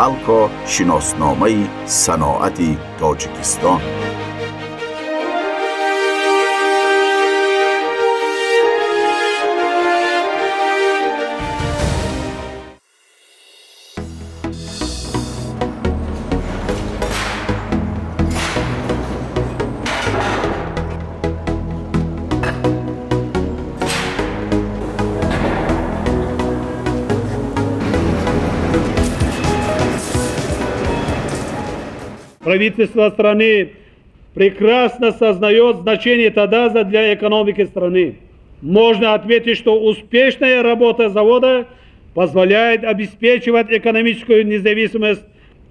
تالکا شناسنامه صناعت تاجیکستان. Правительство страны прекрасно сознает значение ТАДАЗа для экономики страны. Можно отметить, что успешная работа завода позволяет обеспечивать экономическую независимость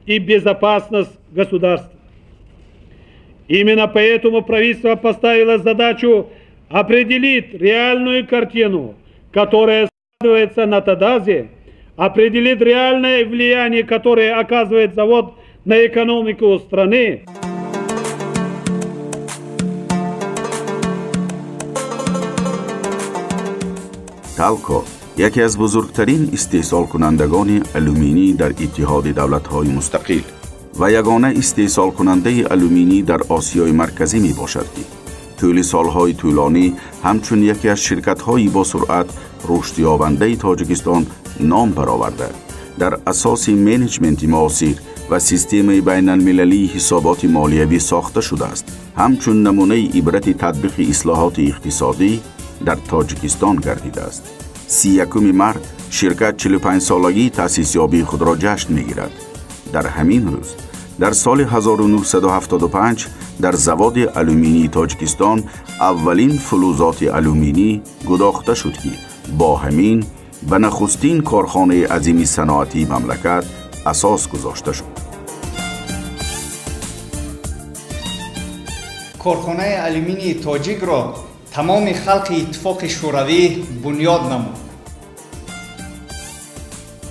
и безопасность государства. Именно поэтому правительство поставило задачу определить реальную картину, которая складывается на ТАДАЗе, определить реальное влияние, которое оказывает завод на экономику страны. تالکا یکی از بزرگترین استحصال کنندگان آلومینی در اتحاد دولت‌های مستقل و یگانه استحصال کننده آلومینی در آسیای مرکزی می باشد که طول سالهای طولانی همچون یکی از شرکت‌های با سرعت رشد یابنده تاجیکستان نام برآورده، در اساس منیجمنت معاصر و سیستم بین المللی حسابات مالیوی ساخته شده است. همچون نمونه عبرت تطبیق اصلاحات اقتصادی در تاجیکستان گردیده است. 31 مارس شرکت 45 سالگی تأسیس یابی خود را جشن می‌گیرد. در همین روز در سال 1975 در زواد آلومینی تاجیکستان اولین فلزات آلومینی گداخته شد که با همین به نخستین کارخانه عظیم صنعتی مملکت اساس گذاشته شد. کارخانه آلومینی تاجیک را تمام خلق اتفاق شوروی بنیاد نمود.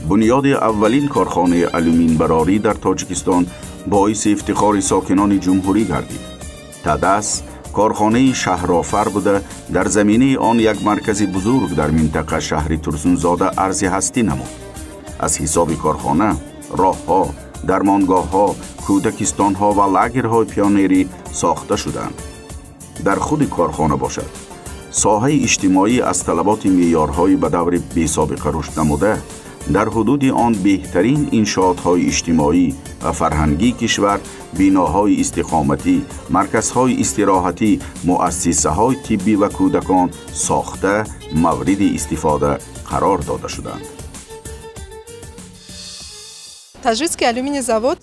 بنیاد اولین کارخانه آلومین براری در تاجیکستان باعث افتخار ساکنان جمهوری گردید. تدس کارخانه شهرآفر بوده، در زمینه آن یک مرکز بزرگ در منطقه شهر ترسونزاده ارض هستی نمود. از حساب کارخانه، راه‌ها، درمانگاه‌ها، کودکستان‌ها و لاگرهای پیانری ساخته شدند. در خود کارخانه باشد ساحه اجتماعی از طلبات معیارهای به دور بی‌سابقه رشد نموده، در حدود آن بهترین انشاءات‌های اجتماعی و فرهنگی کشور، بناهای استقامتی، مرکزهای استراحتی، مؤسسه‌های طبی و کودکان ساخته مورد استفاده قرار داده شدند.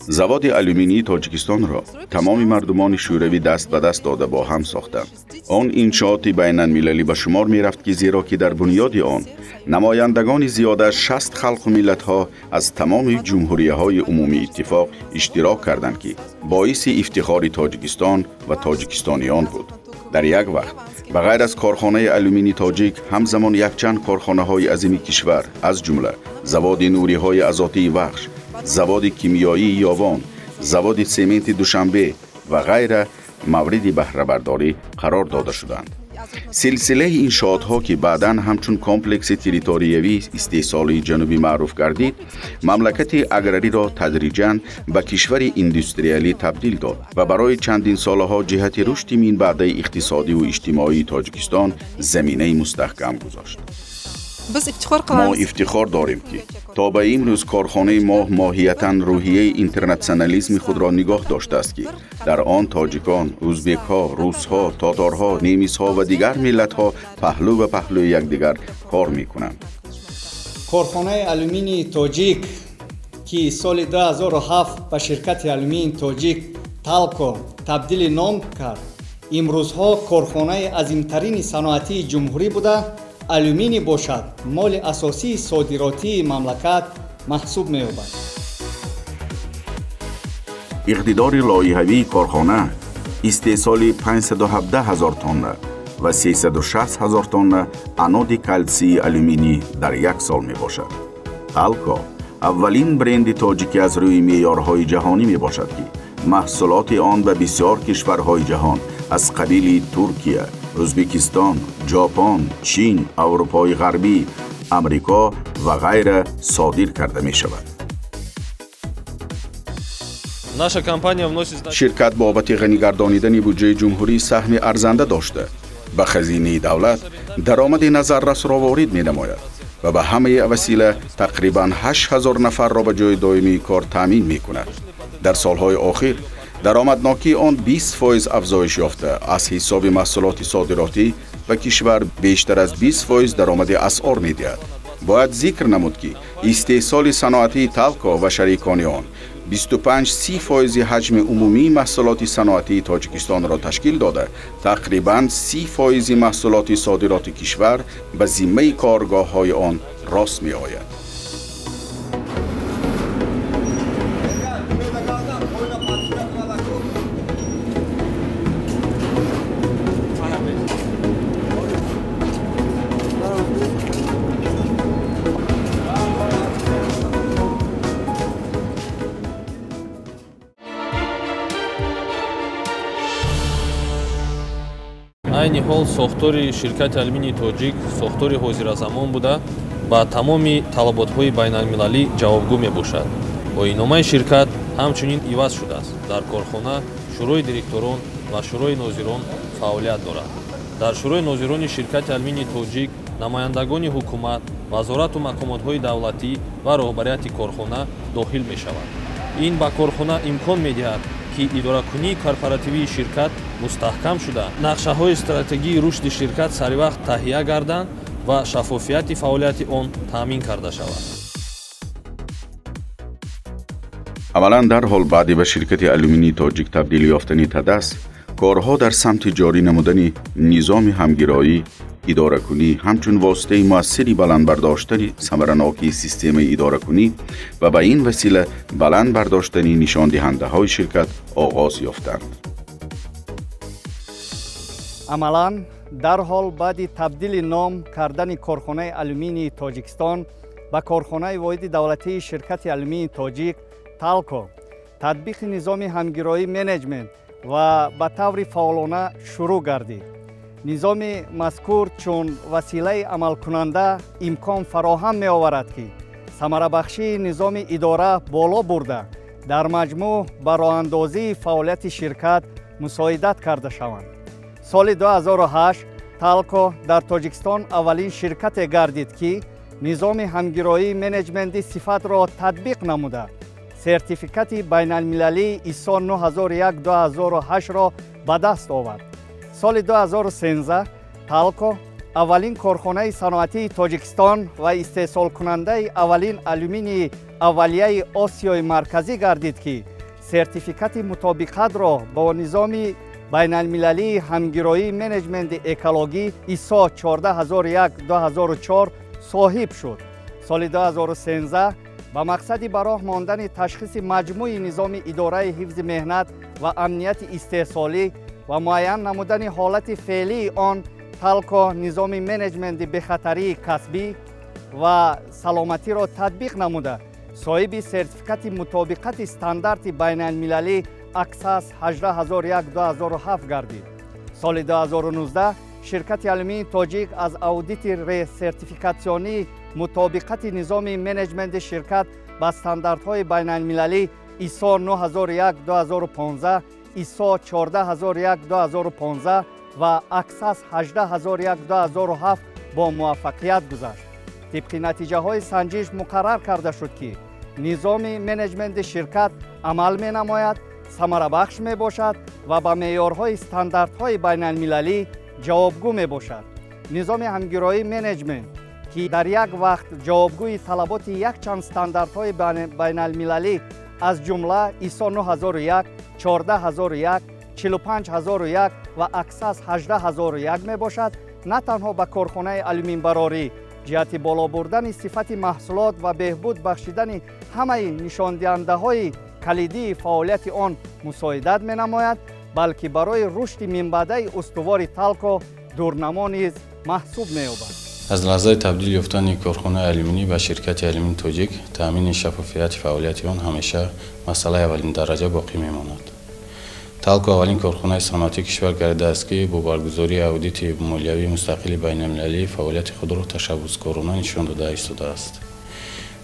زواد آلومینی تاجیکستان را تمام مردمان شوروی دست به دست داده با هم ساختند. آن انشاءات بین المللی به شمار می رفت که زیرا که در بنیاد آن نمایندگان زیاده از 60 خلق و ملت‌ها از تمام جمهوریه‌های عمومی اتفاق اشتراک کردند که باعث افتخار تاجیکستان و تاجیکستانیان بود. در یک وقت به غیر از کارخانه آلومینی تاجیک همزمان یک چند کارخانه‌های عظیم کشور از جمله زواد نوری‌های آزاتی بخش، زواد کیمیایی یاوان، زواد سمنت دوشنبه و غیره مورد بهره برداری قرار داده شدند. سلسله انشاءات‌ها که بعداً همچون کامپلکس تریتوریوی استحصالی جنوبی معروف گردید، مملکت اگراری را تدریجاً به کشور اندستریالی تبدیل داد و برای چندین سالها جهت رشد من بعده اقتصادی و اجتماعی تاجیکستان زمینه مستحکم گذاشت. ما افتخار داریم که تا به امروز کارخانه ما ماهیتاً روحیه اینترنشنالیسم خود را نگاه داشته است که در آن تاجیکان، ازبک‌ها، روس‌ها، تاتارها، نیمیس‌ها و دیگر ملت‌ها پهلو به پهلو یکدیگر کار می‌کنند. کارخانه آلومینی تاجیک که سال 2007 به شرکت آلومین تاجیک تالکا تبدیل نام کرد، امروزها کارخانه عظیم‌ترین صنعتی جمهوری بوده آلومینی باشد مال اساسی صادراتی مملکت محسوب می‌یابد. اقتدار لایحه‌ای کارخانه استحصال 517,000 تن و 360,000 تن انود کلسی آلومینی در یک سال میباشد. تالکا اولین برند تاجیکی از روی معیارهای جهانی میباشد که محصولات آن به بسیار کشورهای جهان از قبیل ترکیه، ازبکستان، ژاپن، چین، اروپای غربی، امریکا و غیره صادر کرده می شود. Наша компания вносит... ширкат бобати ғанигардонидани буҷаи ҷумҳурӣ саҳми арзанда дошта ба хазинаи давлат даромади назаррасро ворид менамояд ва ба ҳамаи васила тақрибан 8000 нафарро ба ҷои доимии кор таъмин мекунад. дар солҳои охир даромаднокии он 20% афзоиш ёфта, аз ҳисоби маҳсулоти содиротӣ ба кишвар бештар аз 20% даромади асъор медиҳад. бояд зикр намуд ки истеҳсоли саноатии талко ва шарикони он 25-30% ҳаҷми умумии маҳсулоти саноатии Тоҷикистонро ташкил дода, тақрибан 30% маҳсулоти содироти кишвар ба зиммаи коргоҳҳои он рост меояд. айни ҳол сохтори ширкати алюминии тоҷик сохтори ҳозиразамон буда ба тамоми талаботҳои байналмилалӣ ҷавобгӯ мебошад. оинномаи ширкат ҳамчунин иваз шудааст. дар корхона шӯрои директорон ва шӯрои нозирон фаъолият дорад. дар шӯрои нозирони ширкати алюминии тоҷик намояндагони ҳукумат, вазорату мақомотҳои давлатӣ ва роҳбарияти корхона дохил мешавад. ин ба корхона имкон медиҳад ки идоракунии корпоративии ширкат мустаҳкам шуда, нақшаҳои стратегии рушди ширкат саривақт таҳия гарданд ва шаффофияти фаъолияти он таъмин карда шавад. амалан дарҳол баъди ба ширкати алюминии тоҷик табдилӣ ёфтани ТАДАС, корҳо дар самти ҷорӣ намудани низоми ҳамгироӣ, идоракунӣ ҳамчун воситаи муассири баландбардоштани самаранокии системаи идоракунӣ ва ба ин васила баландбардоштани нишондиҳандаҳои ширкат оғоз ёфтанд. амалан дарҳол баъди табдили ном кардани корхонаи алюминии Тоҷикистон ба корхонаи воҳиди давлатии ширкати алюминии тоҷик талко татбиқи низоми ҳамгироӣ менеҷмент ва ба таври фаъолона шурӯъ гардид. низоми мазкур чун василаи амалкунанда имкон фароҳам меоварад ки самарабахшии низоми идора боло бурда дар маҷмӯъ ба роҳандозии фаъолияти ширкат мусоидат карда шаванд. соли 2008 талко дар Тоҷикистон аввалин ширкате гардид ки низоми ҳамгироии менеҷменти сифатро татбиқ намуда сертификати байналмилалии ISO 9001-2008-ро ба даст овард. соли 2013 талко аввалин корхонаи саноатии Тоҷикистон ва истеҳсолкунандаи аввалин алюминии аввалияи Осиёи марказӣ гардид ки сертификати мутобиқатро бо низоми байналмилалии ҳамгироии менеҷменти экологӣ ISO 14001-2004 соҳиб шуд. соли 2013 ба мақсади ба роҳ мондани ташхиси маҷмӯи низоми идораи ҳифзи меҳнат ва амнияти истеҳсолӣ ва муайян намудани ҳолати феълии он, талко низоми менеҷменти бехатарии касбӣ ва саломатиро татбиқ намуда соҳиби сертификати мутобиқати стандарти байналмилалӣ Аксас 18001-2007 гардид. соли 2019 ширкати алюминии тоҷик аз аудити ресертификатсионии мутобиқати низоми менеҷменти ширкат ба стандартҳои байналмилалӣ ISO 9001-2015, ISO 14001-2015 ва Аксас 18001-2007 бо муваффақият гузашт. тибқи натиҷаҳои санҷиш муқаррар карда шуд ки низоми менеҷменти ширкат амал менамояд, самарабахш мебошад ва ба меъёрҳои стандартҳои байналмилалӣ ҷавобгӯ мебошад. низоми ҳамгироии менеҷмент ки дар як вақт ҷавобгӯи талаботи якчанд стандартҳои байналмилалӣ аз ҷумла ISO 9001, 14001, 45001 ва Аксас 18001 мебошад, на танҳо ба корхонаи алюминбарорӣ ҷиҳати боло бурдани сифати маҳсулот ва беҳбуд бахшидани ҳамаи нишондиҳандаҳои калидии фаъолияти он мусоидат менамояд, балки барои рушди минбаъдаи устувори талко дурнамо низ маҳсуб меёбад. аз лаҳзаи табдил ёфтани корхонаи алюминӣ ба ширкати алюминии тоҷик таъмини шаффофияти фаъолияти он ҳамеша масъалаи аввалин дараҷа боқӣ мемонад. талко аввалин корхонаи саноатии кишвар гардидааст ки бо баргузории аудити молиявии мустақили байналмилалӣ фаъолияти худро ташаббускорона нишон дода истодааст.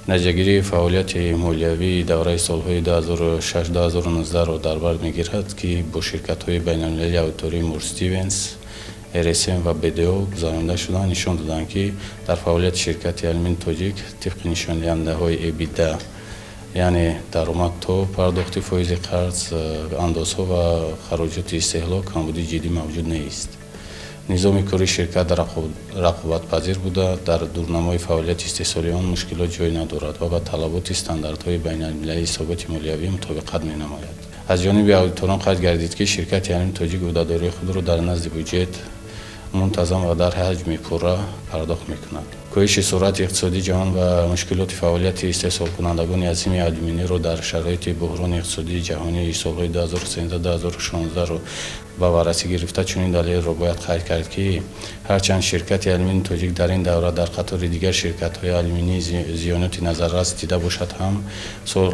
نتیجه‌گیری فعالیت مالیوی دوره سالهای 2006-2019 را در بر می‌گیرد که با شرکت‌های بین‌المللی آدیتوری مور استیونز، RSM و BDO گزارنده شدند نشان دادند که در فعالیت شرکت آلومینی تاجیک طبق نشان دهنده‌های EBITDA یعنی درآمد تا پرداخت فایز قرض، اندازها و خراجات استهلاک کمبودی جدی موجود نیست. نظام کاری شرکت رقابت پذیر بوده، در دورنمای فعالیت استحصالی آن مشکلات جای ندارد و با طلبات استانداردهای بین‌المللی حسابات مالیوی مطابقت می‌نماید. از جانب آدیتوران قید گردید که شرکت آلومینی تاجیک عهده‌داری خود را در نزد بودجه منتظم و در حجم پورا پرداخت می‌کند. کاهش سرعت اقتصادی جهان و مشکلات فعالیت استحصال کنندگان عظیم آلومینی را در شرایط بحران اقتصادی جهانی سالهای 2013-2016 را با بررسی گرفته چنین دلیل را باید قید کرد که هرچند شرکت آلومینی تاجیک در این دوره در قطار دیگر شرکت‌های آلومینی زیانت نظررس دیده باشد هم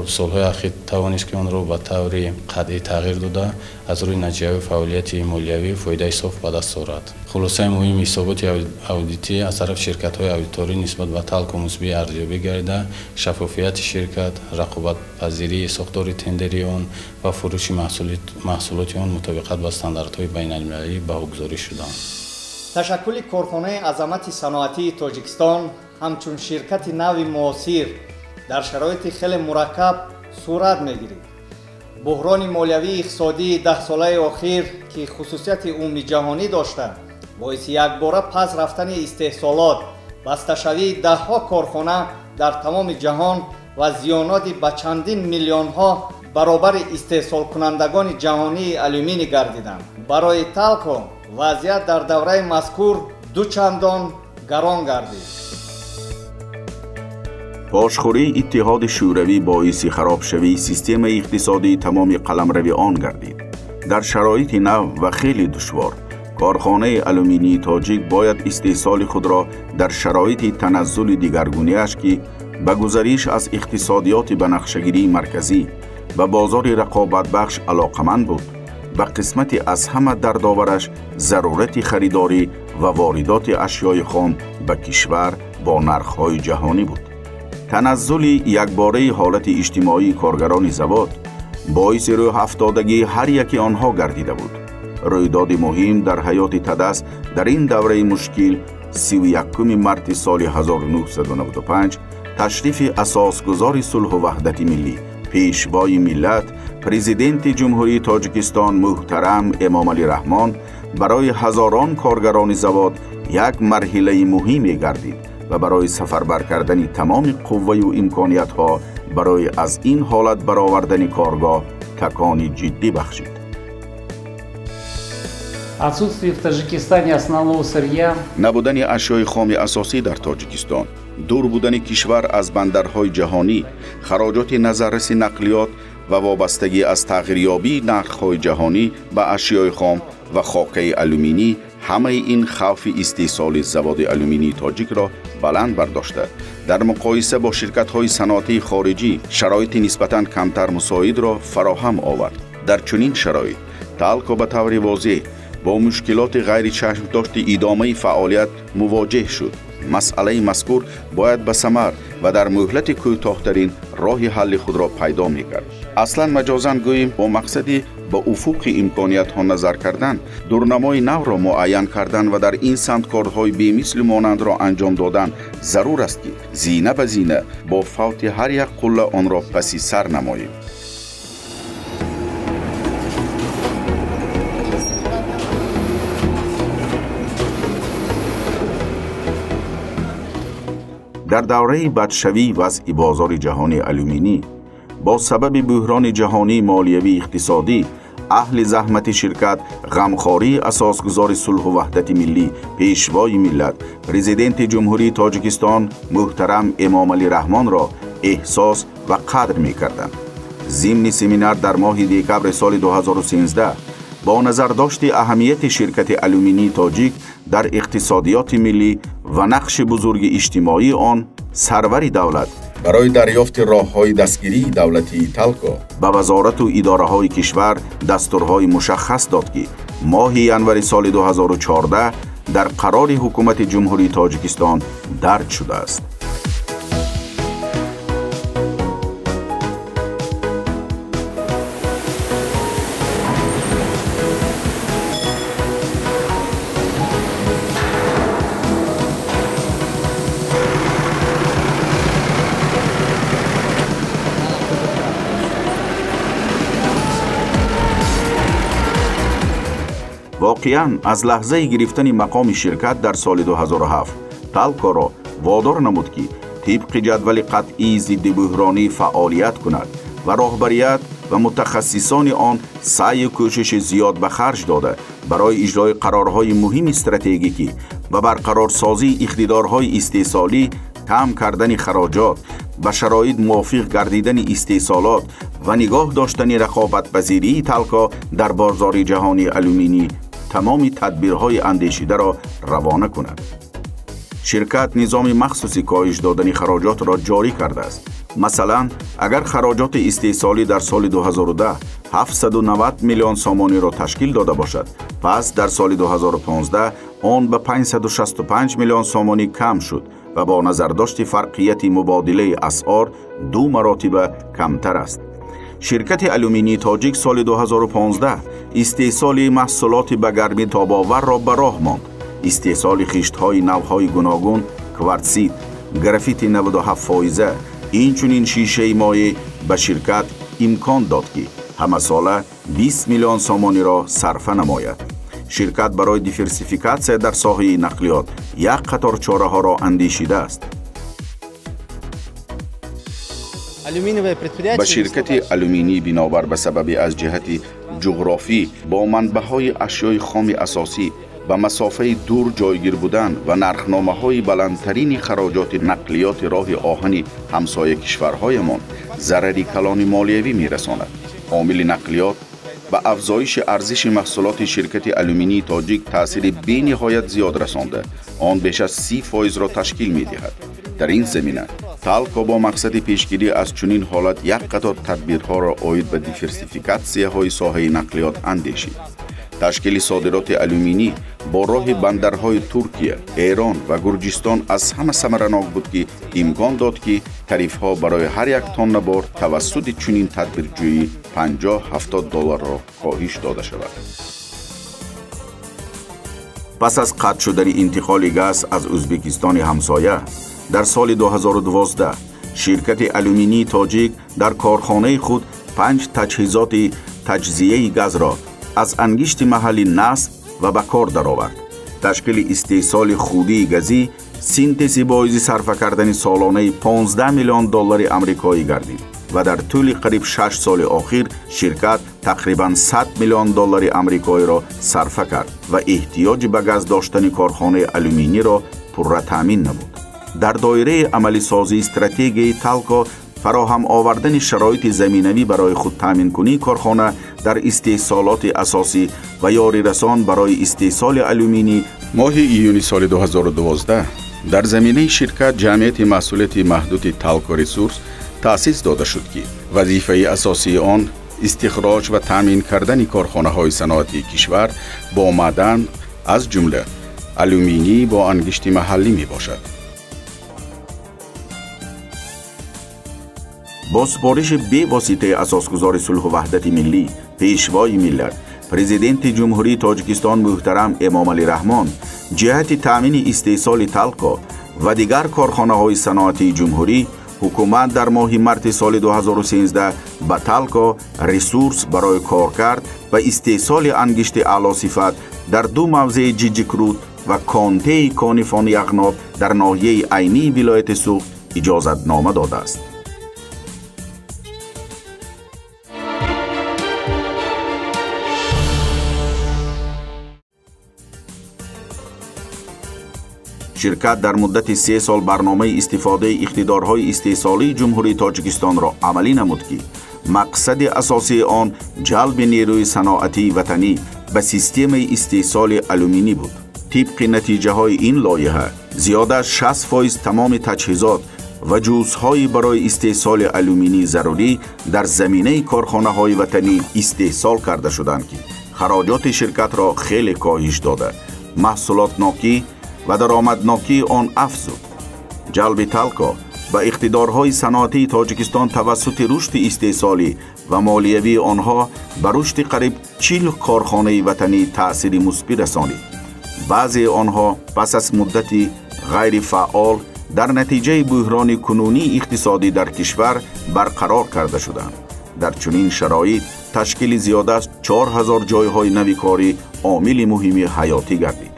سالهای اخیر توانست که آن را به طور قطعی تغییر داده از روی نتیجه فعالیت مالیوی فایده صاف به دست آورد. خلاصه مهم حسابات اودیتی از طرف شرکت‌های آدیتوری نسبت به تلک مثبت ارزیابی گردیده، شفافیت شرکت، رقابت پذیری ساختار تندری آن و فروش محصولات آن مطابقت با استانداردهای بین‌المللی به‌گذاری شدند. تشکل کارخانه عظمت صنعتی تاجیکستان همچون شرکت نوی معاصر در شرایط خیلی مرکب صورت می‌گیرد. بحران مالیوی اقتصادی 10 ساله اخیر که خصوصیت عمومی جهانی داشته، باعث یکباره پس رفتن استحصالات، بسته شوی ده‌ها کارخانه در تمام جهان و زیانات به چندین میلیون ها برابر استحصال کنندگان جهانی آلومینی گردیدند. برای تلکو وضعیت در دوره مذکور دوچندان گران گردید. پاشخوری اتحاد شوروی باعث خراب شوی سیستم اقتصادی تمام قلمرو آن گردید. در شرایط نو و خیلی دشوار کارخانه آلومینی تاجیک باید استحصال خود را در شرایط تنزل دیگرگونی‌اش که به گذریش از اقتصادیات بنفشه‌گیری مرکزی و بازار رقابت بخش علاقمند بود، به قسمت از همه دردآورش ضرورت خریداری و واردات اشیای خام به کشور با نرخ‌های جهانی بود. تنزل یکباره حالت اجتماعی کارگران زواد باعث روی افتادگی هر یکی آنها گردیده بود. رویداد مهم در حیات تدس در این دوره مشکل 31 مارس سال 1995 تشریف اساسگزار صلح و وحدت ملی پیشوای ملت پرزیدنت جمهوری تاجیکستان محترم امامعلی رحمان برای هزاران کارگران زواد یک مرحله مهمی گردید و برای سفربر کردن تمام قوه و امکانیت ها برای از این حالت برآوردن کارگاه تکانی جدی بخشید. Отсутствие в Таджикистане основного сырья. نبودن اشیای خام اساسی در تاجیکستان، دور بودن کشور از بندرهای جهانی، خراجات نظررس نقلیات و وابستگی از تغییریابی نرخ‌های جهانی به اشیای خام و خاکه آلومینی همه این خوف استحصال زواد آلومینی تاجیک را بلند برداشته در مقایسه با شرکت‌های صنعتی خارجی شرایط نسبتاً کمتر مساعد را فراهم آورد. در چنین شرایط تلکو به طور واضح با مشکلات غیر چشم‌داشت ادامه فعالیت مواجه شد. مسئله مذکور باید به ثمر و در مهلت کوتاه‌ترین راه حل خود را پیدا می‌کرد. اصلا مجازاً گوییم با مقصدی با افق امکانیت‌ها نظر کردن، دورنمای نو را معین کردن و در این سمت کارهای بی‌مثل مانند را انجام دادن ضرور است که زینه به زینه با فوت هر یک قله آن را پسی سر نماییم. در دوره بدشوی وضع بازار جهانی آلومینی با سبب بحران جهانی مالیوی اقتصادی اهل زحمت شرکت غمخواری اساسگزار صلح و وحدت ملی پیشوای ملت پرزیدنت جمهوری تاجیکستان محترم امامعلی رحمان را احساس و قدر می‌کردند. ضمن سمینار در ماه دکبر سال 2013 با نظرداشت اهمیت شرکت آلومینی تاجیک در اقتصادیات ملی و نقش بزرگ اجتماعی آن، سرور دولت برای دریافت راه‌های دستگیری دولتی تلکو به وزارت و اداره‌های کشور دستورهای مشخص داد که ماه ینوری سال 2014 در قرار حکومت جمهوری تاجیکستان درج شده است. واقعاً از لحظه گرفتن مقام شرکت در سال 2007 تالکو را وادار نمود که طبق جدول قطعی ضد بحرانی فعالیت کند و راهبریت و متخصصان آن سعی و کوشش زیاد به خرج داده برای اجرای قرارهای مهم استراتژیکی و برقرارسازی اقتدارهای استحصالی، کم کردن خراجات، به شرایط موافق گردیدن استحصالات و نگاه داشتن رقابت‌پذیری تالکو در بازار جهانی آلومینی تمام تدبیرهای اندیشیده را روانه کند. شرکت نظام مخصوصی کاهش دادن خراجات را جاری کرده است. مثلا اگر خراجات استحصالی در سال 2010 790 میلیون سامانی را تشکیل داده باشد، پس در سال 2015 آن به 565 میلیون سامانی کم شد و با نظر داشت فرقیت مبادله اسعار 2 مراتب کمتر است. شرکت آلومینی تاجیک سال 2015 استحصال محصولات به گرمی تاب‌آور را به راه ماند. استحصال خشت‌های نوع‌های گوناگون، کوارتزیت، گرافیت 97%، اینچنین شیشه مایع به شرکت امکان داد که همه ساله 20 میلیون سامانی را صرفه نماید. شرکت برای دیورسیفیکاسیون در ساحه نقلیات یک قطار چاره‌ها را اندیشیده است. به شرکت آلومینی بنابر به سبب از جهت جغرافی با منبع‌های اشیاء خام اساسی به مسافه دور جایگیر بودن و نرخنامه‌های بلندترین خراجات نقلیات راه آهن همسایه کشورهایمان ضرری کلان مالیوی می‌رساند. عامل نقلیات به افزایش ارزش محصولات شرکت آلومینی تاجیک تأثیر بی‌نهایت زیاد رسانده. آن بیش از 30% را تشکیل می‌دهد. در این زمینه تالکو با مقصد پیشگیری از چنین حالت یک قطار تدبیرها را عاید به دیورسیفیکاسیون ساحه نقلیات اندیشید. تشکیل صادرات آلومینی با راه بندرهای ترکیه، ایران و گرجستان از همه ثمرناک بود که امکان داد که تعرفه‌ها برای هر یک تن بار توسط چنین تدبیرجویی 50-70 دلار را کاهش داده شود. پس از قطع شدن انتقال گاز از ازبکستان همسایه در سال 2012 شرکت آلومینی تاجیک در کارخانه خود 5 تجهیزات تجزیه گاز را از انگشت محلی نصب و به کار درآورد. تشکیل استحصال خودی گازی سینتز باعث صرفه کردن سالانه 15 میلیون دلار آمریکایی گردید و در طول قریب 6 سال اخیر شرکت تقریباً 100 میلیون دلار آمریکایی را صرفه کرد و احتیاج به گاز داشتن کارخانه آلومینی را پرره تامین نمود. در دایره عملی سازی استراتژی تالکو فراهم آوردن شرایط زمینوی برای خود تامین کنی کارخانه در استحصالات اساسی و یاری رسان برای استحصال آلومینی ماه ایونی سال 2012 در زمینه شرکت جمعیت محصولات محدود تالکو ریسورس تأسیس داده شد که وظیفه اساسی آن استخراج و تامین کردن کارخانه‌های صنعتی کشور با معدن از جمله آلومینی با انگشت محلی می باشد. با سپارش به واسطه اساسگزار صلح و وحدت ملی، پیشوای ملت، پرزیدنت جمهوری تاجیکستان محترم امام علی رحمان، جهت تامین استحصال تالکو و دیگر کارخانه‌های صنعتی جمهوری، حکومت در ماه مارس سال 2013 به تالکو ریسورس برای کار کرد و استحصال انگشت اعلی صفت در 2 موضع جیجیکرود و کانته کانفان یغناب در ناحیه عینی ولایت سوخت اجازت نامه داده است. شرکت در مدت 3 سال برنامه استفاده اقتدارهای استحصالی جمهوری تاجیکستان را عملی نمود که مقصد اساسی آن جلب نیروی صنعتی وطنی به سیستم استحصال آلومینی بود. طبق نتیجه های این لایحه زیاد از 60% تمام تجهیزات و جزءهای برای استحصال آلومینی ضروری در زمینه کارخانه های وطنی استحصال کرده شدند که خراجات شرکت را خیلی کاهش داده، محصولات ناکی و درآمدناکی آن افزود. جلب تالکو و اقتدارهای صنعتی تاجیکستان توسط رشد استحصالی و مالیوی آنها بر رشد قریب 40 کارخانه وطنی تأثیر مثبت رسانید. بعضی آنها پس از مدتی غیر فعال در نتیجه بحران کنونی اقتصادی در کشور برقرار کرده شدند. در چنین شرایط تشکیل زیاد از 4000 جایهای نوی کاری عامل مهم حیاتی گردید.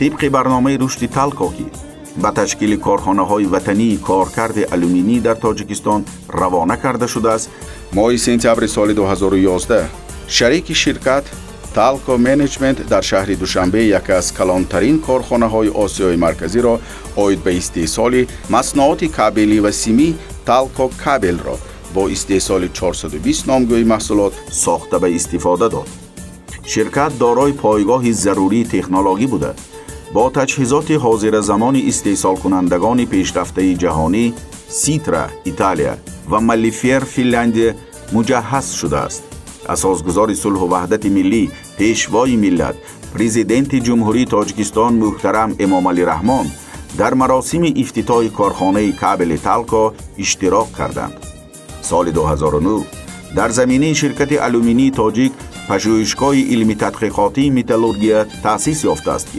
طبق برنامه رشد تالکو که به تشکیل کارخانه‌های وطنی کارکرد آلومینی در تاجیکستان روانه کرده شده است، ماه سپتامبر سال 2011 شریک شرکت تالکو منیجمنت در شهر دوشنبه یکی از کلانترین کارخانه‌های آسیای مرکزی را عاید به استحصال مصنوعات کابلی و سیمی تالکو کابل را با استحصال 420 نامگوی محصولات ساخته به استفاده داد. شرکت دارای پایگاه ضروری تکنولوژی بوده، با تجهیزات حاضر زمان استحصال کنندگان پیشرفته جهانی سیترا ایتالیا و مالیفیر فنلاندی مجهز شده است. اساسگزار صلح و وحدت ملی، پیشوای ملت، پرزیدنت جمهوری تاجیکستان محترم امام علی رحمان در مراسم افتتاح کارخانه کابل تالکو اشتراک کردند. سال 2009 در زمینه شرکت آلومینی تاجیک پژوهشگاه علمی تحقیقاتی متالورژی تأسیس یافته است که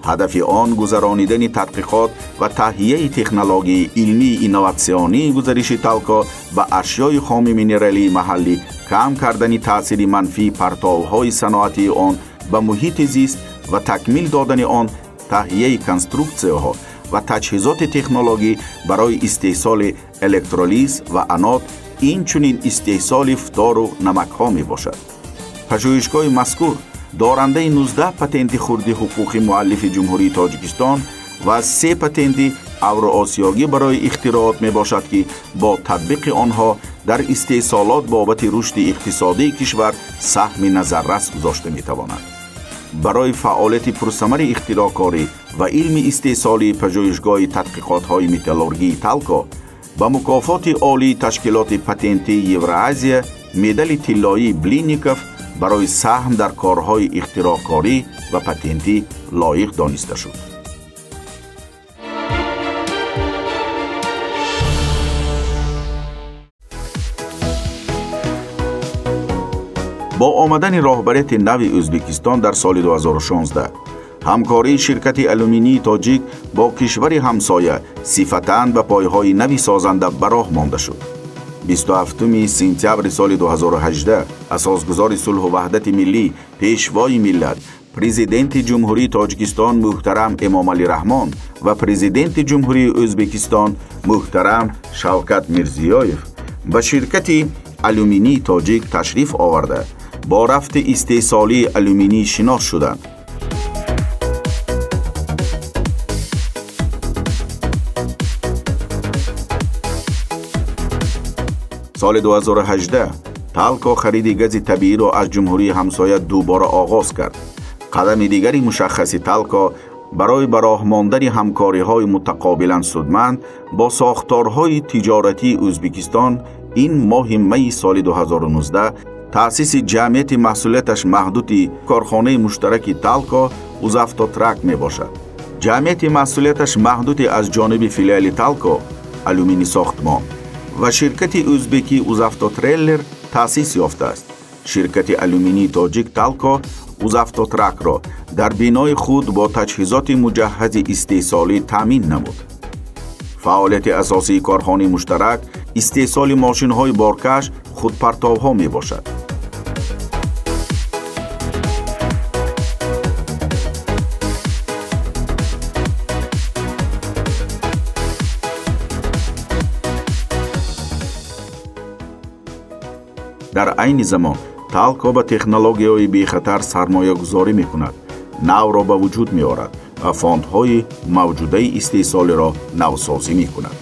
هدف آن گذرانیدن تحقیقات و تهیه تکنولوژی علمی اینوواسیونی گزارش تالکو و اشیای خام مینرالی محلی، کم کردن تأثیر منفی پرتوهای صنعتی آن به محیط زیست و تکمیل دادن آن، تهیه کنسترکسیوها و تجهیزات تکنولوژی برای استحصال الکترولیز و انود، این چنین استحصال فتار و نمک ها می باشد. پژوهشگاه مذکور دارنده 19 پتنت خردی حقوقی مؤلف جمهوری تاجیکستان و 3 پتنت اوراسیایی برای اختراعات می باشد که با تطبیق آنها در استحصالات بابت رشد اقتصادی کشور سهم نظررس گذاشته می تواند. برای فعالیت پرثمر اختراعکاری و علم استحصالی پژوهشگاه تحقیقات‌های متالورژی تالکو با مکافات عالی تشکیلات پتنتی اوراسیا مدال طلایی بلینیکوف برای سهم در کارهای اختراعکاری و پتنتی لایق دانسته شد. با آمدن راهبریت نو ازبکستان در سال 2016 همکاری شرکت آلومینی تاجیک با کشور همسایه صفتاً به پایه‌های نوی سازنده به راه مانده شد. 27 سپتامبر سال 2018 اساسگزار صلح و وحدت ملی، پیشوای ملت، پرزیدنت جمهوری تاجیکستان محترم امام علی رحمان و پرزیدنت جمهوری ازبکستان محترم شوکت میرزیویف به شرکت آلومینی تاجیک تشریف آورده با رفت استحصالی آلومینی شناس شدند. سال 2018 تالکو خرید گاز طبیعی را از جمهوری همسایه دوباره آغاز کرد. قدم دیگری مشخص تالکو برای به راه ماندن همکاری‌های متقابلا سودمند با ساختارهای تجارتی ازبکستان این ماه می سال 2019 تأسیس جمعیت محصولاتش محدود کارخانه مشترک تالکو اوزافتوترک می باشد. جمعیت محصولاتش محدود از جانب فیلیال تالکو آلومینی ساختمان و شرکت ازبکی اوزافتوتریلر تأسیس یافته است. شرکت آلومینی تاجیک تالکو اوزافتوترک را در بنای خود با تجهیزات مجهز استحصالی تامین نمود. فعالیت اساسی کارخانه مشترک استحصال ماشین‌های بارکش خودپرتاب‌ها می باشد. در عین زمان تالکو به تکنولوژی‌های بی‌خطر سرمایه گذاری می کند، نو را به وجود می آورد و فاندهای موجوده استحصال را نوسازی می کند.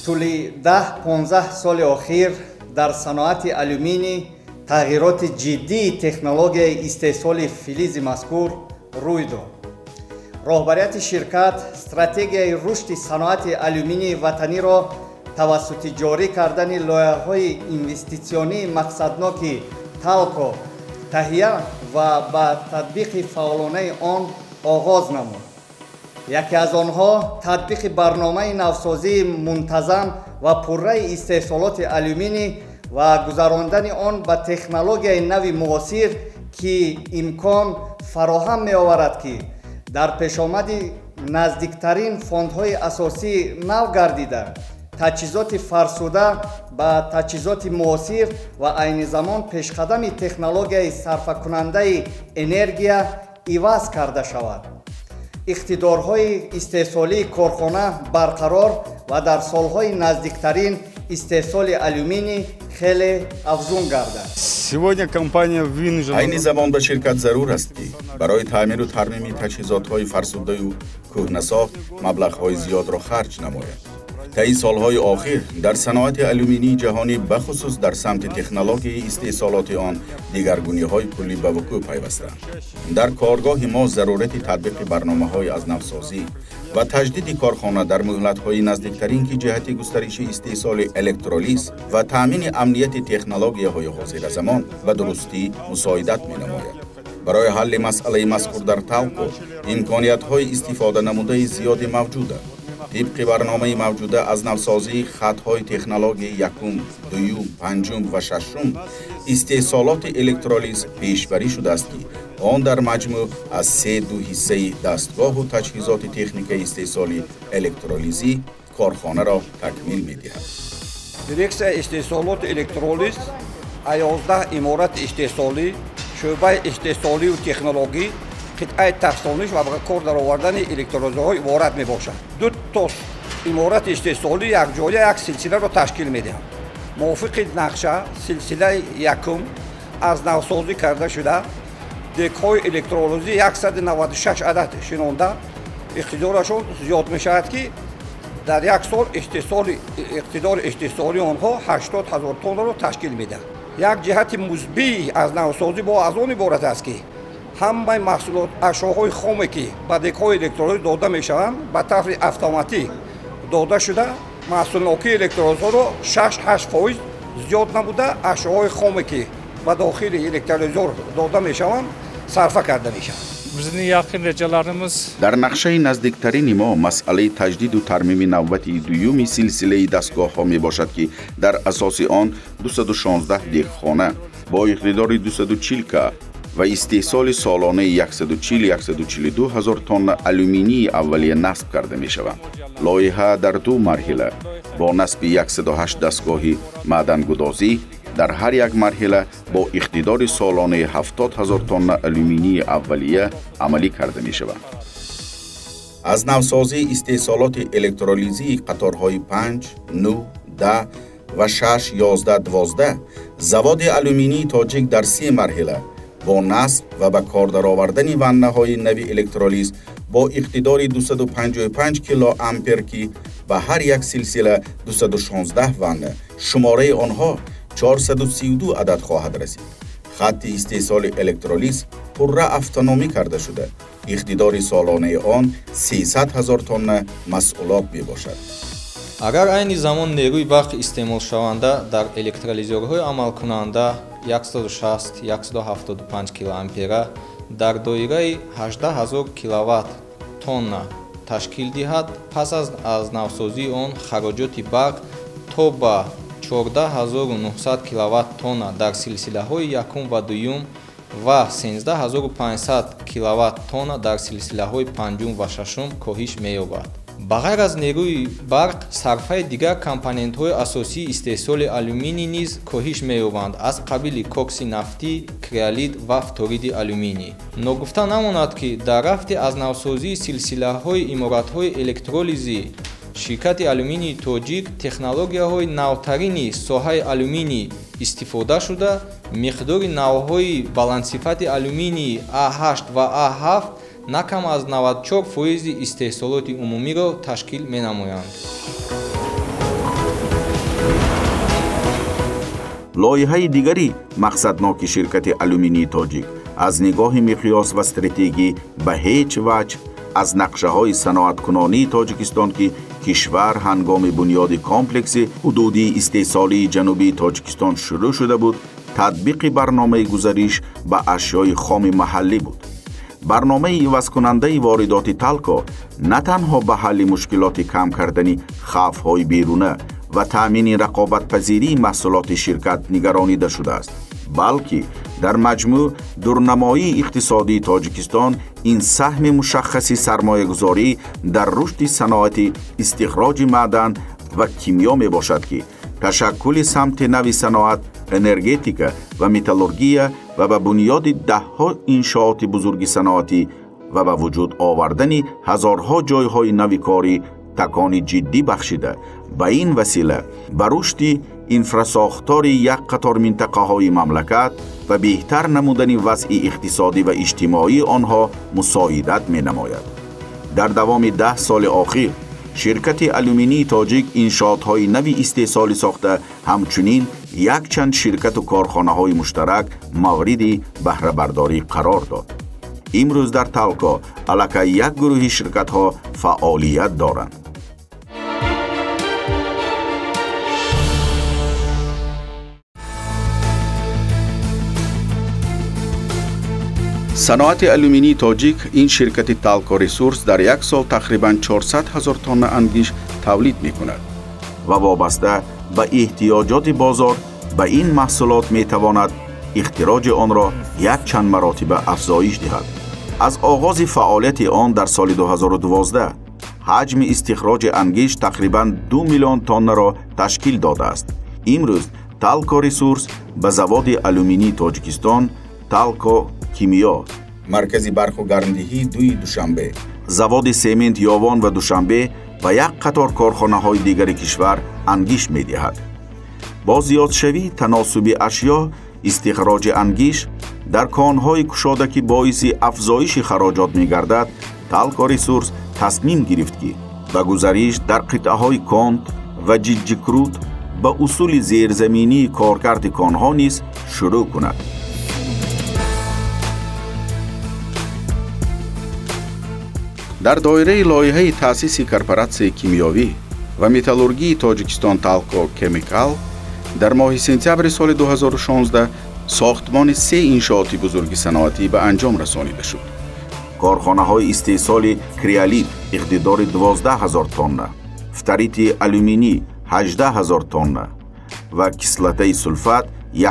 طول 10-15 سال اخیر در صنعت آلومینی تغییرات جدی تکنولوژی استحصال فلز مذکور روی داد. راهبریت شرکت استراتژی رشد صنعت آلومینی وطنی را توسط جاری کردن لایحه‌های اینوستیسیونی مقصدناک تالکو تهیه و به تطبیق فعالانه آن آغاز نمود. یکی از آنها تطبیق برنامه نوسازی منتظم و پررأی استحصالات آلومینی و گذراندن آن به تکنولوژی نو معاصر که امکان فراهم می آورد که در پیشامد نزدیکترین فاندهای اساسی نو گردیده таҷҳизоти фарсуда ба таҷҳизоти муосир ва айни замон пешқадами технологияи сарфакунандаи энергия иваз карда шавад. иқтидорҳои истеҳсолии корхона барқарор ва дар солҳои наздиктарин истеҳсоли алюминий хеле афзун гардад. Сегодня компания вынуждена... айни замон ба ширкат зарур аст ки барои таъмиру тармими таҷҳизотҳои фарсудаю кӯҳнасохт маблағҳои зиёдро харҷ намояд. таи солҳои охир дар саноати алюминии ҷаҳонӣ бахусус дар самти технологияи истеҳсолоти он дигаргуниҳои куллӣ ба вуқӯъ пайвастанд. дар коргоҳи мо зарурати татбиқи барномаҳои азнавсозӣ ва таҷдиди корхона дар муҳлатҳои наздиктарин ки ҷиҳати густариши истеҳсоли электролиз ва таъмини амнияти технологияҳои ҳозиразамон ба дурустӣ мусоидат менамояд. барои ҳалли масъалаи мазкур дар талқо имкониятҳои истифода намудаи зиёде мавҷуданд. طبق برنامه موجوده از نوسازی خطهای تکنولوژی یکم، دوم، پنجم و ششم استحصالات الکترولیز پیشبری شده است که آن در مجموع از 3 حصه دستگاه و تجهیزات تکنیکی استحصالی الکترولیزی کارخانه را تکمیل می‌دهد. دیرکسیون استحصالات الکترولیز 11 امارت استحصالی، شعبه استحصالی و تکنولوژی قطعه تخصصیش و به کار درآوردن الکترودهای وارد میباشد. دو تا امارت استحصالی یک جای یک سلسله را تشکیل میدهند. موافق نقشه سلسله یکم از نوسازی کرده شده دک‌های الکترولیزی 196 عدد شنونده اقتدارشون زیاد میشود که در یک سال اقتدار استحصالی آنها 80,000 تن را تشکیل میدهند. یک جهت مثبت از نوسازی با از آن عبارت است که همه محصولات اشیاءهای خامی که به دک‌های الکترولیز داده میشوند به طور اتوماتیک داده شده محصول نوعی الکترولیزها را 6-8% زیاد نبوده اشیاءهای خامی که به داخل الکترولیزر داده میشوند صرفه کرده میشوند. Bizning yaqin rejalarimiz در نقشه نزدیکترین ما مسئله تجدید و ترمیم نوبتی دومی سلسله دستگاه ها می باشد که در اساس آن 216 دهخانه با اقتدار 240 که و استحصال سالانه 140-142 هزار تن آلومینی اولیه نصب کرده می شوند. لایحه در 2 مرحله با نصب 108 دستگاه معدن‌گدازی در هر یک مرحله با اقتدار سالانه 70,000 تن آلومینی اولیه عملی کرده می شوند. از نوسازی استحصالات الکترولیزی قطارهای 5، 9، 10 و 6، 11، 12 زواد آلومینی تاجیک در 3 مرحله با نصب و به کار درآوردن وانه‌های نوی الکترولیز با اقتدار 255 کیلو آمپر که به هر یک سلسله 216 وانه شماره آنها 432 عدد خواهد رسید. خط استحصال الکترولیز پره اتونومی کرده شده. اقتدار سالانه آن 300,000 تن مسئولات می باشد. اگر عین زمان نیروی برق استعمال شونده در الکترولیزورهای عمل کننده 160-175 کیلوآمپره در دایره 18,000 کیلووات تن تشکیل دهد، پس از نوسازی آن خراجات برق تا به 14,900 کیلووات تن در سلسله های یکم و دوم و 13,500 کیلووات تن در سلسله های پنجم و ششم کاهش می‌یابد. بغیر از نیروی برق صرفه دیگر کامپوننت های اساسی استحصال آلومینی نیز کاهش می‌یابند از قبیل کوکس نفتی، کریالید و فتورید آلومینی. نگفته نماند که در رفت از نوسازی سلسله های امارات های الکترولیزی شرکت آلومینی تاجیک تکنولوژی‌های نوترین ساحه آلومینی استفاده شده مقدار نوع‌های بلندصفت آلومینی A8 و A7 نکم از 94% استحصالات عمومی را تشکیل می‌نمایند. لایحه دیگری مقصدناک شرکت آلومینی تاجیک از نگاه مقیاس و استراتژی به هیچ وجه از نقشه‌های صنعت‌کنانی تاجیکستان که کشور هنگام بنیاد کامپلکس حدودی استحصالی جنوبی تاجیکستان شروع شده بود، تطبیق برنامه گذاریش به اشیای خام محلی بود. برنامه عوض کننده واردات تالکو نه تنها به حل مشکلات کم کردن خوف‌های بیرونه و تأمین رقابت پذیری محصولات شرکت نگرانیده شده است، بلکه در مجموع دورنمایی اقتصادی تاجیکستان این سهم مشخصی سرمایه گذاری در رشد صنعت استخراج معدن و کیمیا می باشد که تشکل سمت نوی صنعت، انرژتیکا و متالورژیا و به بنیاد دهها انشاءات بزرگ صنعتی و به وجود آوردن هزارها جایهای نوی کاری تکان جدی بخشیده. به این وسیله به رشد انفراساختار یک قطار منطقه های مملکت و بهتر نمودن وضع اقتصادی و اجتماعی آنها مساعدت می نماید. در دوام 10 سال اخیر شرکت آلومینی تاجیک انشاءات‌های نوی استحصالی ساخته، همچنین یک چند شرکت و کارخانه‌های مشترک مورد بهره برداری قرار داد. امروز در تالکو علاقه یک گروه شرکت‌ها فعالیت دارند. صنعت آلومینی تاجیک این شرکت تالکو ریسورس در یک سال تقریباً 400,000 تن انگیش تولید می کند و وابسته به احتیاجات بازار به این محصولات می تواند اختراج آن را یک چند مراتب افزایش دهد. از آغاز فعالیت آن در سال 2012 حجم استخراج انگیش تقریباً 2 میلیون تن را تشکیل داده است. امروز تالکو ریسورس به زواد آلومینی تاجیکستان، تالکو کیمیا، مرکز برق و گرمدهی دوشنبه، زواد سمنت یاوان و دوشنبه و یک قطار کارخانه‌های دیگر کشور انگیش می‌دهد. با زیادشوی تناسب اشیا استخراج انگیش در کان‌های کشاده که باعث افزایش خراجات می‌گردد، تالکو ریسورس تصمیم گرفت که به گزارش در قطعه‌های کانت و جیجکروت به اصول زیرزمینی کارکرد کان‌ها نیز شروع کند. در دایره لایحه تأسیس کارپوراسیون کیمیایی و متالورژی تاجیکستان تالکو کمیکال در ماه سپتامبر سال 2016 ساختمان 3 انشاءات بزرگ صنعتی به انجام رسانیده شد. کارخانه‌های استحصال کریالیت اقتدار 12,000 تن، فتریت آلومینی 18,000 تن و کسلت سولفات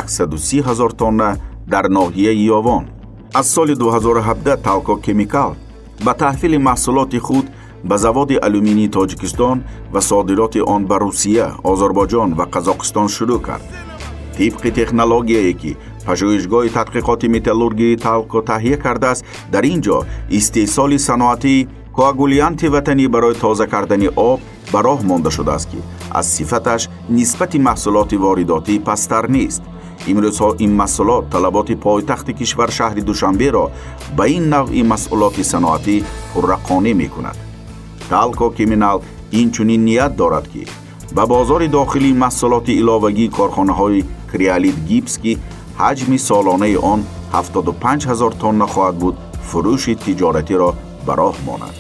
130,000 تن در ناحیه یاوان. از سال 2017 تالکو کمیکال با تحویل محصولات خود به زواد آلومینی تاجیکستان و صادرات آن به روسیه، آذربایجان و قزاقستان شروع کرد. طبق تکنولوژیایی که پژوهشگاه تحقیقات متالورژی تالکو تهیه کرده است، در اینجا استحصال صنعتی کوآگولانت وطنی برای تازه کردن آب به راه مانده شده است که از صفتش نسبت محصولات وارداتی پستر نیست. امروزها این محصولات طلبات پایتخت کشور شهر دوشنبه را به این نوع محصولات صنعتی پررقانه می کند. تالکو کیمینال این چنین نیت دارد که به بازار داخلی محصولات علاوگی کارخانه‌های کریالیت گیبس که حجم سالانه آن 75,000 تن خواهد بود، فروش تجارتی را به راه ماند.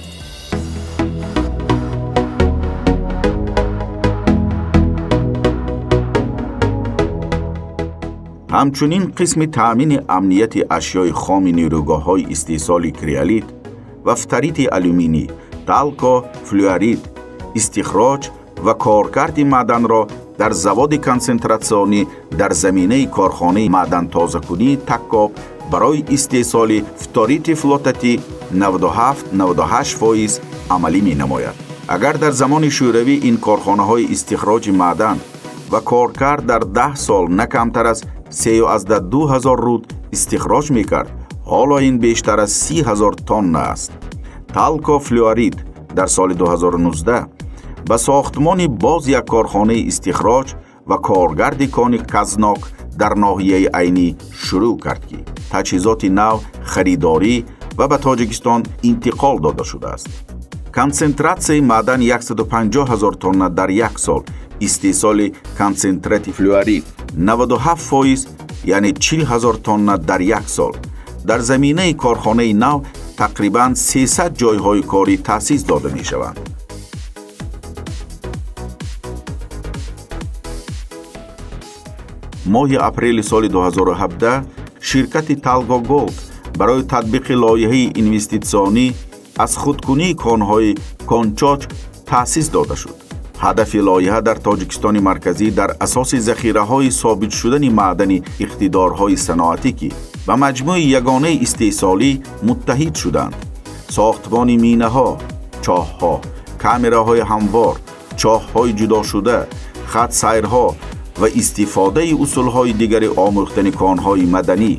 همچنین قسم تأمین امنیت اشیای خام نیروگاه‌های استحصال کریالیت و فتریت آلومینی، تالکو فلوارید، استخراج و کارکرد معدن را در زواد کنسنتراسیونی در زمینه کارخانه معدن تازه‌کنی تکاب برای استحصال فتریت فلوتاتی 97-98% عملی می نماید. اگر در زمان شوروی این کارخانه‌های استخراج معدن و کارکرد در 10 سال نه کمتر از 32,000 رود استخراج می کرد، حالا این بیشتر از 30,000 تن است. تالکو فلوارید در سال 2019 به ساختمان باز یک کارخانه استخراج و کارگرد کان کزناک در ناحیه عینی شروع کرد که تجهیزات نو خریداری و به تاجیکستان انتقال داده شده است. کنسنتراسیون معدن 150,000 تن در یک سال، استحصال کنسنترات فلوارید 97% یعنی 40,000 تن در یک سال. در زمینه کارخانه نو تقریباً 300 جایهای کاری تأسیس داده می شوند. ماه اپریل سال 2017 شرکت تالکو گولد برای تطبیق لایحه اینوستیسیونی از خودکنی کانهای کانچاچ تأسیس داده شد. هدف لایحه در تاجیکستان مرکزی در اساس ذخیره‌های ثابت شدن معدنی اقتدارهای صنعتی که به مجموع یگانه استحصالی متحد شدند. ساختمان مینه‌ها، چاه‌ها، کامراهای هموار چاه‌های جدا شده، خط سیرها و استفاده اصولهای دیگر آموختن کانهای مدنی،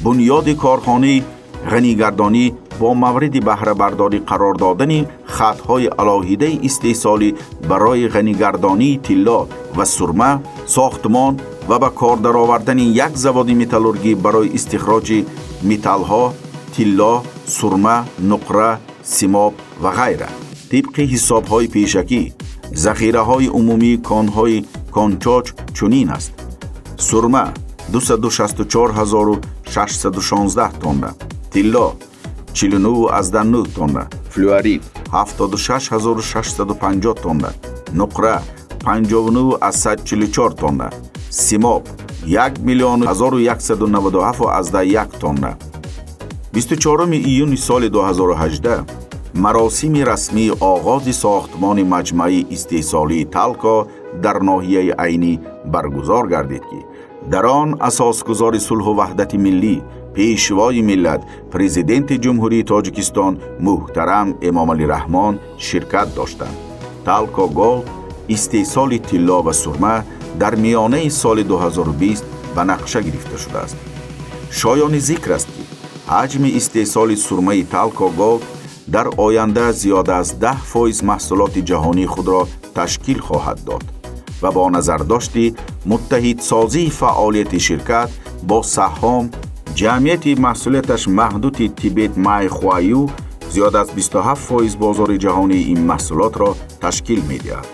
بنیاد کارخانه غنیگردانی با مورد بهره برداری قرار دادن خطهای علاهیده استحصالی برای غنیگردانی طلا و سرمه، ساختمان و به کار درآوردن یک زواد متالورژی برای استخراج متالها، طلا، سرمه، نقره، سیماب و غیره. طبق حسابهای پیشکی، ذخیره‌های عمومی کانهای کانچاچ چنین است: سرمه 264616 تن، طلا 49.9 تن، فلورید 76650 تن، نقره 59.144 تن، سیماب 1,197,1 تن. 24 ایون سال 2018 مراسم رسمی آغاز ساختمان مجمع استحصالی تالکو در ناحیه عینی برگزار گردید که در آن اساسگزار صلح و وحدت ملی، پیشوای ملت، پرزیدنت جمهوری تاجیکستان محترم امام علی رحمان شرکت داشتند. تالکو گولد استحصال طلا و سرمه در میانه سال 2020 به نقشه گرفته شده است. شایان ذکر است که حجم استحصال سرمه تالکو گولد در آینده زیاده از 10% محصولات جهانی خود را تشکیل خواهد داد و با نظر داشتی متحد سازی فعالیت شرکت با سهام، جمعیت محصولاتش محدود تیبت مای خوایو زیاد از 27% بازار جهانی این محصولات را تشکیل می‌دهد.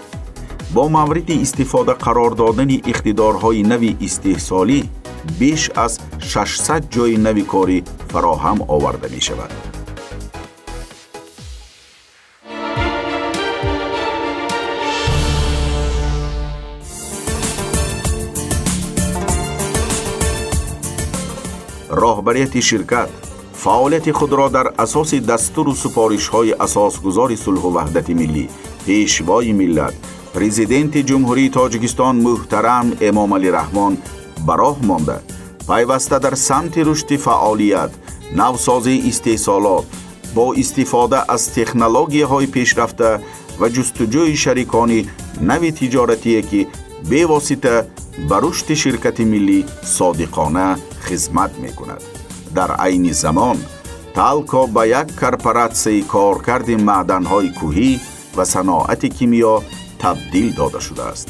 با مورد استفاده قرار دادن اقتدارهای نوی استحصالی بیش از 600 جای نوی کاری فراهم آورده می شود. راهبریت شرکت فعالیت خود را در اساس دستور و سپارش‌های اساسگزار صلح و وحدت ملی، پیشوای ملت، پرزیدنت جمهوری تاجیکستان محترم امام علی رحمان براه مانده، پیوسته در سمت رشد فعالیت، نوسازی استحصالات با استفاده از تکنولوژی‌های پیشرفته و جستجوی شریکان نوی تجارتی که به واسطه به رشد شرکت ملی صادقانه خدمت می‌کند. در عین زمان تالکو به یک کارپوراسیون کارکرد معدن‌های کوهی و صنایع کیمیا تبدیل داده شده است.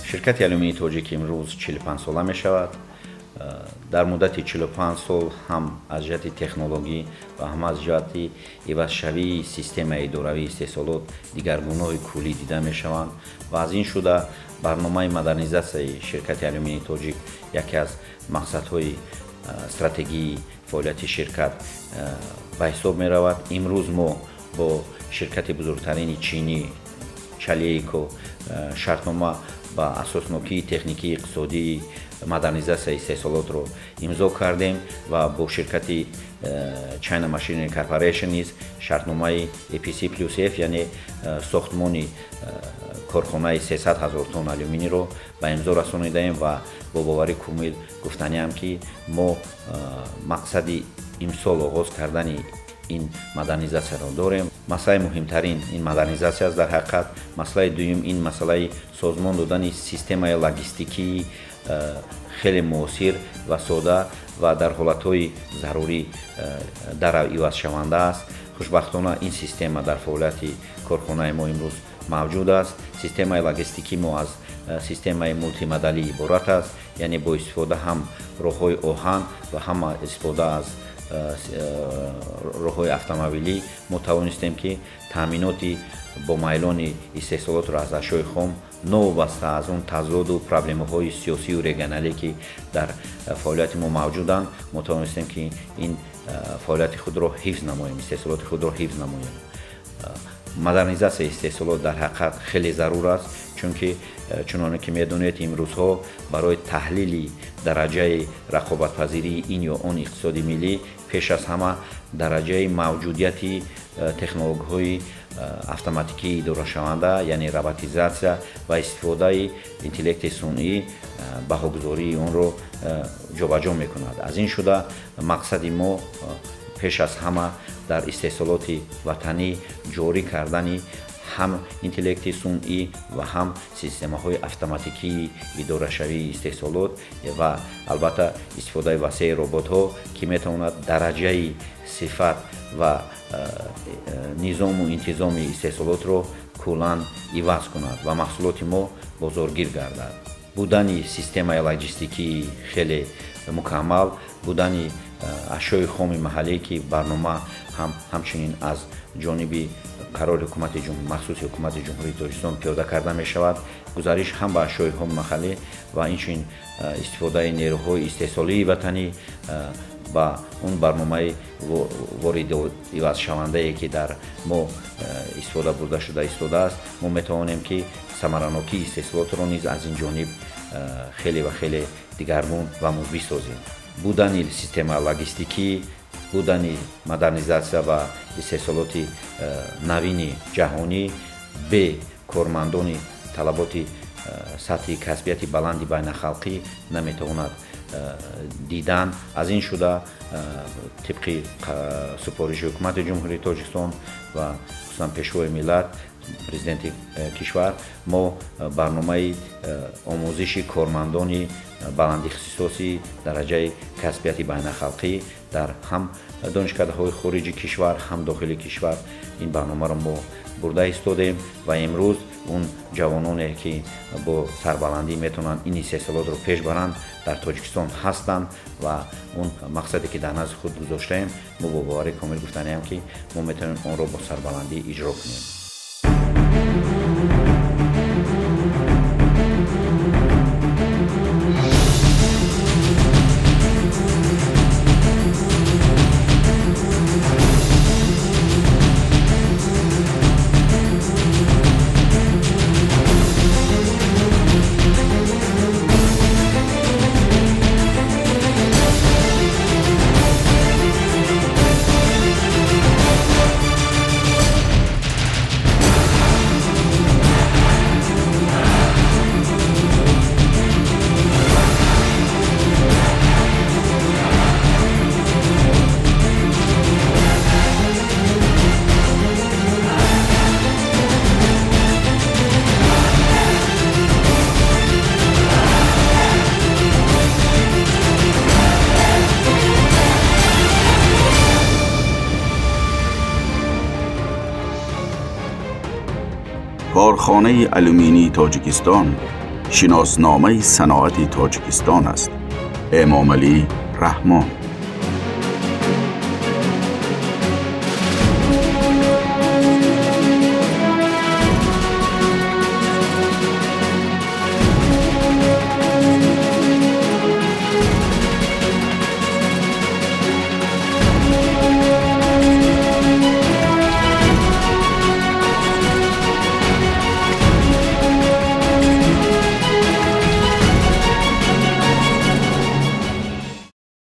شرکت آلومینی تاجیک امروز 45 ساله می شود. در مدت 45 سال هم از جهت تکنولوژی و هم از جهت عوض‌شوی سیستم اداروی استحصالات دیگرگونه‌های کلی دیده می شوند و از این شده برنامه مدرنیزاسیون شرکت آلومینی تاجیک یکی از مقصدهای استراتژی فعالیت شرکت به حساب می رود. امروز ما با شرکت بزرگترین چینی چالیکو شرطنامه با اساسنامه تکنیکی اقتصادی مدرنیزاسیون استحصالات رو امضا کردیم و با شرکت چاینا ماشین کارپوریشن نیز شرطنامه EPC+F یعنی ساختمان کارخانه 300,000 تن آلومینی رو به امضا رسانیدیم و با باوری کامل گفتنیم که ما مقصد امسال آغاز کردن این مدرنیزاسیون را داریم. مسئله مهمترین این مدرنیزاسیون است. در حقیقت مسئله دوم این مسئله سازمان دادن سیستم لوجستیکی خیلی موثر و ساده و در حالت‌های ضروری در عوض شونده است. خوشبختانه این سیستم در فعالیت کارخانه ما امروز موجود است. سیستم لوجستیکی ما از سیستم مولتی مدلی عبارت است، یعنی با استفاده هم راه‌های آهن و هم استفاده از راه‌های اتومبیلی ما توانستیم که تامیناتی با میلان استحصالات را از اشیاء خام نوبسته از اون تضاد و پروبلم‌های سیاسی و رژنالی که در فعالیت ما موجودند ما توانستیم که این فعالیت خود را حفظ نماییم، استحصالات خود را حفظ نماییم. مدرنیزاسیون استحصالات در حقیقت خیلی ضرور است، چون که چنانه که می‌دانید امروزها برای تحلیل درجه رقابت‌پذیری این یا آن اقتصادی ملی پیش از همه درجه موجودیت تکنولوژی‌های اتوماتیکی اداره شونده یعنی روباتیزاسیون و استفاده اینتلکت صنعی بهاگذاری اون رو جابجا می‌کند. از این شده مقصد ما پیش از همه در استحصالات وطنی جاری کردن هم اینتלקتی صنعی و هم سیستم‌های اتوماتیکی اداره شوی استحصالات و البته استفاده وسیع ربات‌ها که میتواند درجه صفت و نظام و انتظام استحصالات رو کلاً عوض کند و محصولات ما بازارگیر گردد. بودن سیستم لوجستیکی خیلی مکمل، بودن اشیاء خام محلی که برنامه همچنین از جانب قرار حکومت مخصوص حکومت جمهوری تاجیکستان پیاده کرده می شود. گزارش هم به اشیاء خام محلی و اینچنین استفاده نیروهای استحصالی وطنی با اون برنامه وارد عوض شونده ای که در ما استفاده برده شده است، ما میتوانیم که ثمراناکی استحصالات را نیز از این جانب خیلی و خیلی دیگرگون و مثبت سازیم. بودن سیستم لوجستیکی، بودن مدرنیزاسیا و استحصالات نوین جهانی به کارمندان طلبات سطح کسبیت بلند بین خلقی نمیتواند دیدن. از این شده طبق سپارش حکومت جمهوری تاجیکستان و خصوصا پیشوای ملت پرزیدنت کشور ما برنامه آموزش کارمندان بلند اختصاصی درجه کسبیت بین خلقی در هم دانشکده‌های خارجی کشور هم داخل کشور این برنامه را ما برده ایستادیم و امروز اون جوانانی که با سربلندی میتونن این استحصالات رو پیش برند در تاجیکستان هستند و اون مقصدی که در نظر خود گذاشتیم ما با باور کامل گفتنیم که ما میتونیم اون رو با سربلندی اجرا کنیم. کارخانه آلومینی تاجیکستان شناسنامه صنعت تاجیکستان است. امامعلی رحمان.